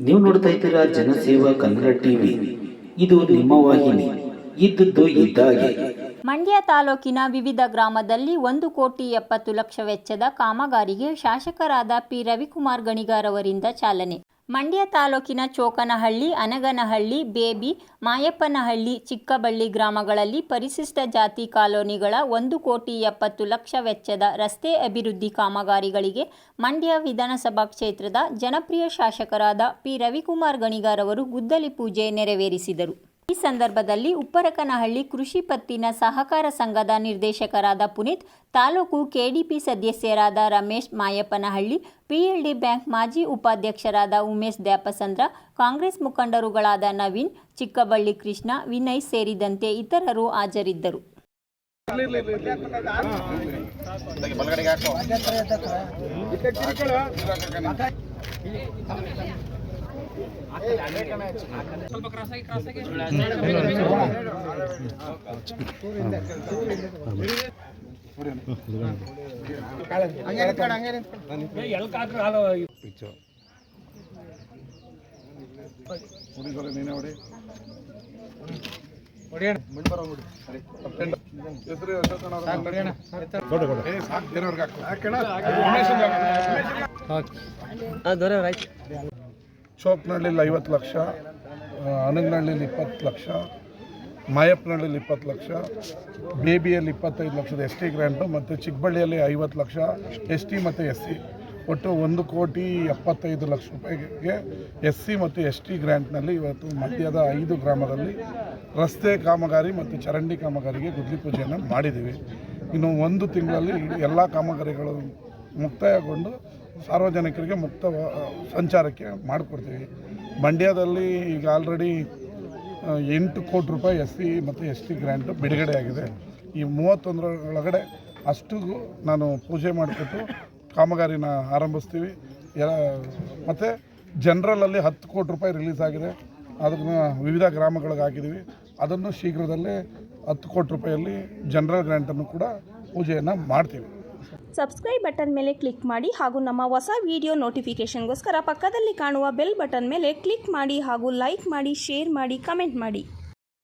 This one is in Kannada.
ನೀವು ನೋಡ್ತಾ ಇದ್ದೀರಾ ಜನಸೇವಾ ಕನ್ನಡ ಟಿವಿ. ಇದು ನಿಮ್ಮ ವಾಹಿನಿ. ಇದ್ದದ್ದು ಇದ್ದಾಗೆ. ಮಂಡ್ಯ ತಾಲೂಕಿನ ವಿವಿಧ ಗ್ರಾಮದಲ್ಲಿ 1,70,00,000 ವೆಚ್ಚದ ಕಾಮಗಾರಿಗೆ ಶಾಸಕರಾದ ಪಿ ರವಿಕುಮಾರ್ ಗಣಿಗಾರ್ ಅವರಿಂದ ಚಾಲನೆ. ಮಂಡ್ಯ ತಾಲೂಕಿನ ಚೋಕನಹಳ್ಳಿ, ಅನಗನಹಳ್ಳಿ, ಬೇಬಿ, ಮಾಯಪ್ಪನಹಳ್ಳಿ, ಚಿಕ್ಕಬಳ್ಳಿ ಗ್ರಾಮಗಳಲ್ಲಿ ಪರಿಶಿಷ್ಟ ಜಾತಿ ಕಾಲೋನಿಗಳ 1,70,00,000 ವೆಚ್ಚದ ರಸ್ತೆ ಅಭಿವೃದ್ಧಿ ಕಾಮಗಾರಿಗಳಿಗೆ ಮಂಡ್ಯ ವಿಧಾನಸಭಾ ಕ್ಷೇತ್ರದ ಜನಪ್ರಿಯ ಶಾಸಕರಾದ ಪಿ ರವಿಕುಮಾರ್ ಗಣಿಗಾರ್ ಅವರು ಗುದ್ದಲಿ ಪೂಜೆ ನೆರವೇರಿಸಿದರು. ಈ ಸಂದರ್ಭದಲ್ಲಿ ಉಪ್ಪರಕನಹಳ್ಳಿ ಕೃಷಿ ಪತ್ತಿನ ಸಹಕಾರ ಸಂಘದ ನಿರ್ದೇಶಕರಾದ ಪುನೀತ್, ತಾಲೂಕು ಕೆಡಿಪಿ ಸದಸ್ಯರಾದ ರಮೇಶ್, ಮಾಯಪ್ಪನಹಳ್ಳಿ, ಪಿಎಲ್ಡಿ ಬ್ಯಾಂಕ್ ಮಾಜಿ ಉಪಾಧ್ಯಕ್ಷರಾದ ಉಮೇಶ್ ದ್ಯಾಪಸಂದ್ರ, ಕಾಂಗ್ರೆಸ್ ಮುಖಂಡರುಗಳಾದ ನವೀನ್, ಚಿಕ್ಕಬಳ್ಳಿ ಕೃಷ್ಣ, ವಿನಯ್ ಸೇರಿದಂತೆ ಇತರರು ಹಾಜರಿದ್ದರು. ಚೋಕ್ನಹಳ್ಳಿಲಿ 50 ಲಕ್ಷ, ಅನಗನಹಳ್ಳಿಲಿ 20 ಲಕ್ಷ, ಮಾಯಪ್ಪನಹಳ್ಳಿಲಿ 20 ಲಕ್ಷ, ಬೇಬಿಯಲ್ಲಿ 25 ಲಕ್ಷದ ST ಗ್ರ್ಯಾಂಟು ಮತ್ತು ಚಿಕ್ಕಬಳ್ಳಿಯಲ್ಲಿ 50 ಲಕ್ಷ ST ಮತ್ತು SC, ಒಟ್ಟು 1,75,00,000 ರೂಪಾಯಿಗೆ SC ಮತ್ತು ST ಗ್ರ್ಯಾಂಟ್ನಲ್ಲಿ ಇವತ್ತು ಮಧ್ಯದ 5 ಗ್ರಾಮದಲ್ಲಿ ರಸ್ತೆ ಕಾಮಗಾರಿ ಮತ್ತು ಚರಂಡಿ ಕಾಮಗಾರಿಗೆ ಗುದ್ದಲಿ ಪೂಜೆಯನ್ನು ಮಾಡಿದ್ದೀವಿ. ಇನ್ನು 1 ತಿಂಗಳಲ್ಲಿ ಎಲ್ಲ ಕಾಮಗಾರಿಗಳು ಮುಕ್ತಾಯಗೊಂಡು ಸಾರ್ವಜನಿಕರಿಗೆ ಮುಕ್ತ ಸಂಚಾರಕ್ಕೆ ಮಾಡಿಕೊಡ್ತೀವಿ. ಮಂಡ್ಯದಲ್ಲಿ ಈಗ ಆಲ್ರೆಡಿ 8 ಕೋಟಿ ರೂಪಾಯಿ SC ಮತ್ತು ST ಗ್ರ್ಯಾಂಟು ಬಿಡುಗಡೆಯಾಗಿದೆ. ಈ 31 ಒಳಗಡೆ ಅಷ್ಟು ನಾನು ಪೂಜೆ ಮಾಡಿಕೊಟ್ಟು ಕಾಮಗಾರಿನ ಆರಂಭಿಸ್ತೀವಿ. ಮತ್ತು ಜನರಲಲ್ಲಿ 10 ಕೋಟಿ ರೂಪಾಯಿ ರಿಲೀಸ್ ಆಗಿದೆ, ಅದನ್ನು ವಿವಿಧ ಗ್ರಾಮಗಳಿಗೆ ಹಾಕಿದ್ದೀವಿ. ಅದನ್ನು ಶೀಘ್ರದಲ್ಲೇ 10 ಕೋಟಿ ರೂಪಾಯಲ್ಲಿ ಜನರಲ್ ಗ್ರ್ಯಾಂಟನ್ನು ಕೂಡ ಪೂಜೆಯನ್ನು ಮಾಡ್ತೀವಿ. ಸಬ್ಸ್ಕ್ರೈಬ್ ಬಟನ್ ಮೇಲೆ ಕ್ಲಿಕ್ ಮಾಡಿ ಹಾಗೂ ನಮ್ಮ ಹೊಸ ವಿಡಿಯೋ ನೋಟಿಫಿಕೇಷನ್ಗೋಸ್ಕರ ಪಕ್ಕದಲ್ಲಿ ಕಾಣುವ ಬೆಲ್ ಬಟನ್ ಮೇಲೆ ಕ್ಲಿಕ್ ಮಾಡಿ ಹಾಗೂ ಲೈಕ್ ಮಾಡಿ, ಶೇರ್ ಮಾಡಿ, ಕಮೆಂಟ್ ಮಾಡಿ.